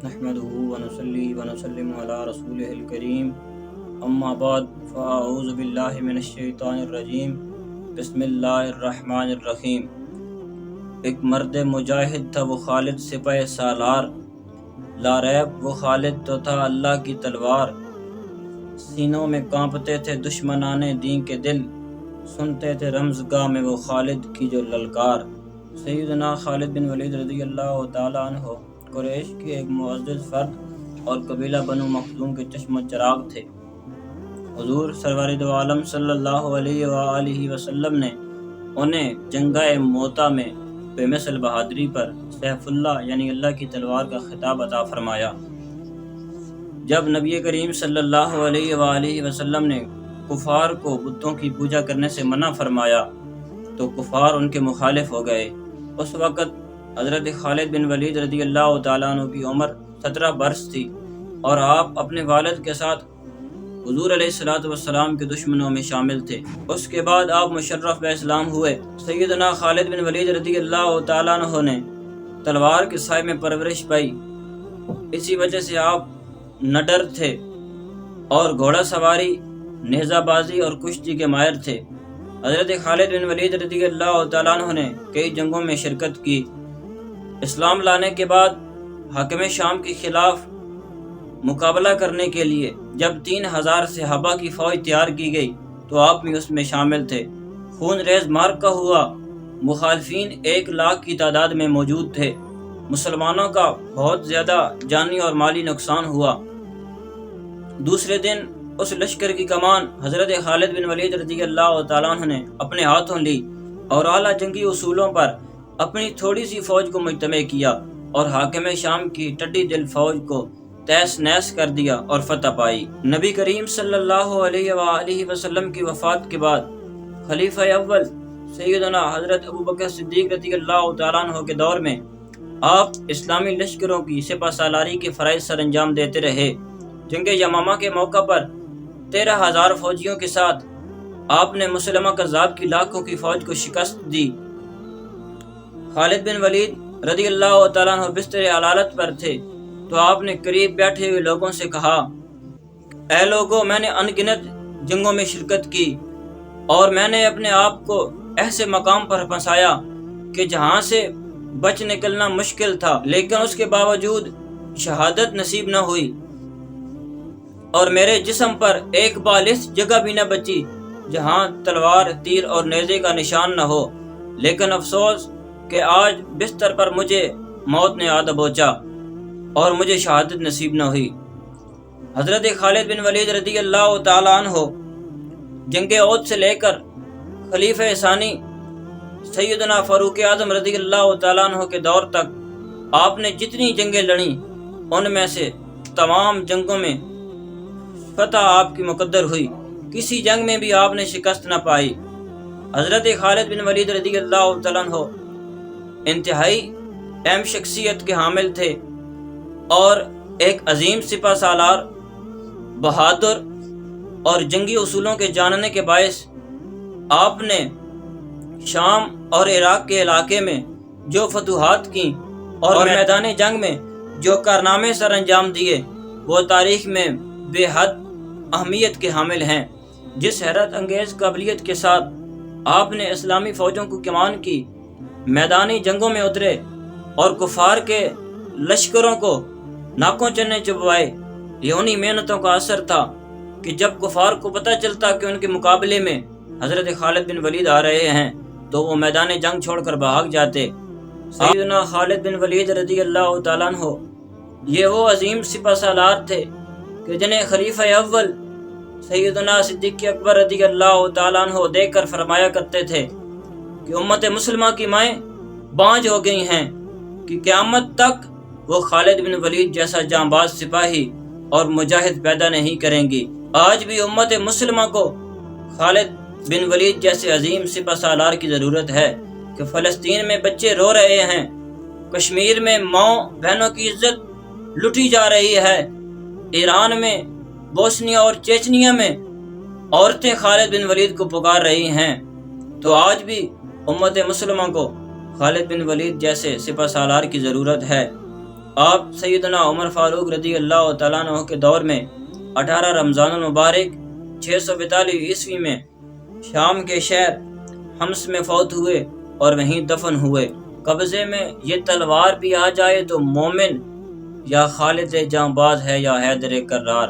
نحمده ونصلي ونسلم على رسوله الكريم اما بعد فاعوذ باللہ من الشیطان الرجیم بسم اللہ الرحمن الرحیم۔ ایک مرد مجاہد تھا وہ خالد سپہ سالار، لا ریب وہ خالد تو تھا اللہ کی تلوار، سینوں میں کانپتے تھے دشمنان دین کے دل، سنتے تھے رمزگاہ میں وہ خالد کی جو للکار۔ سیدنا خالد بن ولید رضی اللہ تعالیٰ عنہ قریش کے ایک معزز فرد اور قبیلہ بنو مخزوم کے چشم و چراغ تھے۔ حضور سرور دو عالم صلی اللہ علیہ وآلہ وسلم نے انہیں جنگائے موتا میں بے مثل بہادری پر سیف اللہ یعنی اللہ کی تلوار کا خطاب عطا فرمایا۔ جب نبی کریم صلی اللہ علیہ وآلہ وسلم نے کفار کو بتوں کی پوجا کرنے سے منع فرمایا تو کفار ان کے مخالف ہو گئے۔ اس وقت حضرت خالد بن ولید رضی اللہ تعالیٰ عنہ کی عمر 17 برس تھی اور آپ اپنے والد کے ساتھ حضور علیہ السلام کے دشمنوں میں شامل تھے۔ اس کے بعد آپ مشرف بے اسلام ہوئے۔ سیدنا خالد بن ولید رضی اللہ تعالیٰ عنہ نے تلوار کے سائے میں پرورش پائی، اسی وجہ سے آپ نڈر تھے اور گھوڑا سواری، نیزہ بازی اور کشتی کے ماہر تھے۔ حضرت خالد بن ولید رضی اللہ تعالیٰ عنہ نے کئی جنگوں میں شرکت کی۔ اسلام لانے کے بعد حاکم شام کے خلاف مقابلہ کرنے کے لیے جب 3000 صحابہ کی فوج تیار کی گئی تو آپ بھی اس میں شامل تھے۔ خون ریز معرکہ ہوا، مخالفین 1 لاکھ کی تعداد میں موجود تھے، مسلمانوں کا بہت زیادہ جانی اور مالی نقصان ہوا۔ دوسرے دن اس لشکر کی کمان حضرت خالد بن ولید رضی اللہ تعالیٰ عنہ نے اپنے ہاتھوں لی اور اعلیٰ جنگی اصولوں پر اپنی تھوڑی سی فوج کو مجتمع کیا اور حاکم شام کی ٹڈی دل فوج کو تیس نیس کر دیا اور فتح پائی۔ نبی کریم صلی اللہ علیہ وآلہ وسلم کی وفات کے بعد خلیفہ اول سیدنا حضرت ابوبکر صدیق رضی اللہ تعالیٰ عنہ کے دور میں آپ اسلامی لشکروں کی سپہ سالاری کے فرائض سر انجام دیتے رہے۔ جنگ یمامہ کے موقع پر 13,000 فوجیوں کے ساتھ آپ نے مسلمہ کذاب کی لاکھوں کی فوج کو شکست دی۔ خالد بن ولید رضی اللہ تعالیٰ عنہ بستر علالت پر تھے تو آپ نے قریب بیٹھے ہوئے لوگوں سے کہا، اے لوگوں، میں نے انگنت جنگوں میں شرکت کی اور میں نے اپنے آپ کو ایسے مقام پر پہنچایا کہ جہاں سے بچ نکلنا مشکل تھا، لیکن اس کے باوجود شہادت نصیب نہ ہوئی اور میرے جسم پر ایک بالش جگہ بھی نہ بچی جہاں تلوار، تیر اور نیزے کا نشان نہ ہو، لیکن افسوس کہ آج بستر پر مجھے موت نے آ دبوچا اور مجھے شہادت نصیب نہ ہوئی۔ حضرت خالد بن ولید رضی اللہ تعالیٰ عنہ جنگ عہد سے لے کر خلیفہ ثانی سیدنا فاروق اعظم رضی اللہ تعالیٰ عنہ کے دور تک آپ نے جتنی جنگیں لڑیں ان میں سے تمام جنگوں میں فتح آپ کی مقدر ہوئی، کسی جنگ میں بھی آپ نے شکست نہ پائی۔ حضرت خالد بن ولید رضی اللہ تعالیٰ عنہ انتہائی اہم شخصیت کے حامل تھے اور ایک عظیم سپہ سالار، بہادر اور جنگی اصولوں کے جاننے کے باعث آپ نے شام اور عراق کے علاقے میں جو فتوحات کی اور میدان جنگ میں جو کارنامے سر انجام دیے وہ تاریخ میں بے حد اہمیت کے حامل ہیں۔ جس حیرت انگیز قابلیت کے ساتھ آپ نے اسلامی فوجوں کو کمان کی، میدانی جنگوں میں اترے اور کفار کے لشکروں کو ناکوں چنے چبوائے، یہ انہی محنتوں کا اثر تھا کہ جب کفار کو پتہ چلتا کہ ان کے مقابلے میں حضرت خالد بن ولید آ رہے ہیں تو وہ میدان جنگ چھوڑ کر بھاگ جاتے۔ سیدنا خالد بن ولید رضی اللہ تعالیٰ عنہ یہ وہ عظیم سپہ سالار تھے کہ جنہیں خلیفہ اول سیدنا صدیق اکبر رضی اللہ تعالیٰ عنہ دیکھ کر فرمایا کرتے تھے کہ امت مسلمہ کی مائیں بانجھ ہو گئی ہیں کہ قیامت تک وہ خالد بن ولید جیسا جانباز سپاہی اور مجاہد پیدا نہیں کریں گی۔ آج بھی امت مسلمہ کو خالد بن ولید جیسے عظیم سپہ سالار کی ضرورت ہے کہ فلسطین میں بچے رو رہے ہیں، کشمیر میں ماں بہنوں کی عزت لٹی جا رہی ہے، ایران میں، بوسنیا اور چیچنیا میں عورتیں خالد بن ولید کو پکار رہی ہیں، تو آج بھی امت مسلمہ کو خالد بن ولید جیسے سپہ سالار کی ضرورت ہے۔ آپ سیدنا عمر فاروق رضی اللہ تعالیٰ عنہ کے دور میں 18 رمضان المبارک 642 عیسوی میں شام کے شہر حمص میں فوت ہوئے اور وہیں دفن ہوئے۔ قبضے میں یہ تلوار بھی آ جائے تو مومن یا خالد جاں باز ہے یا حیدر کرار۔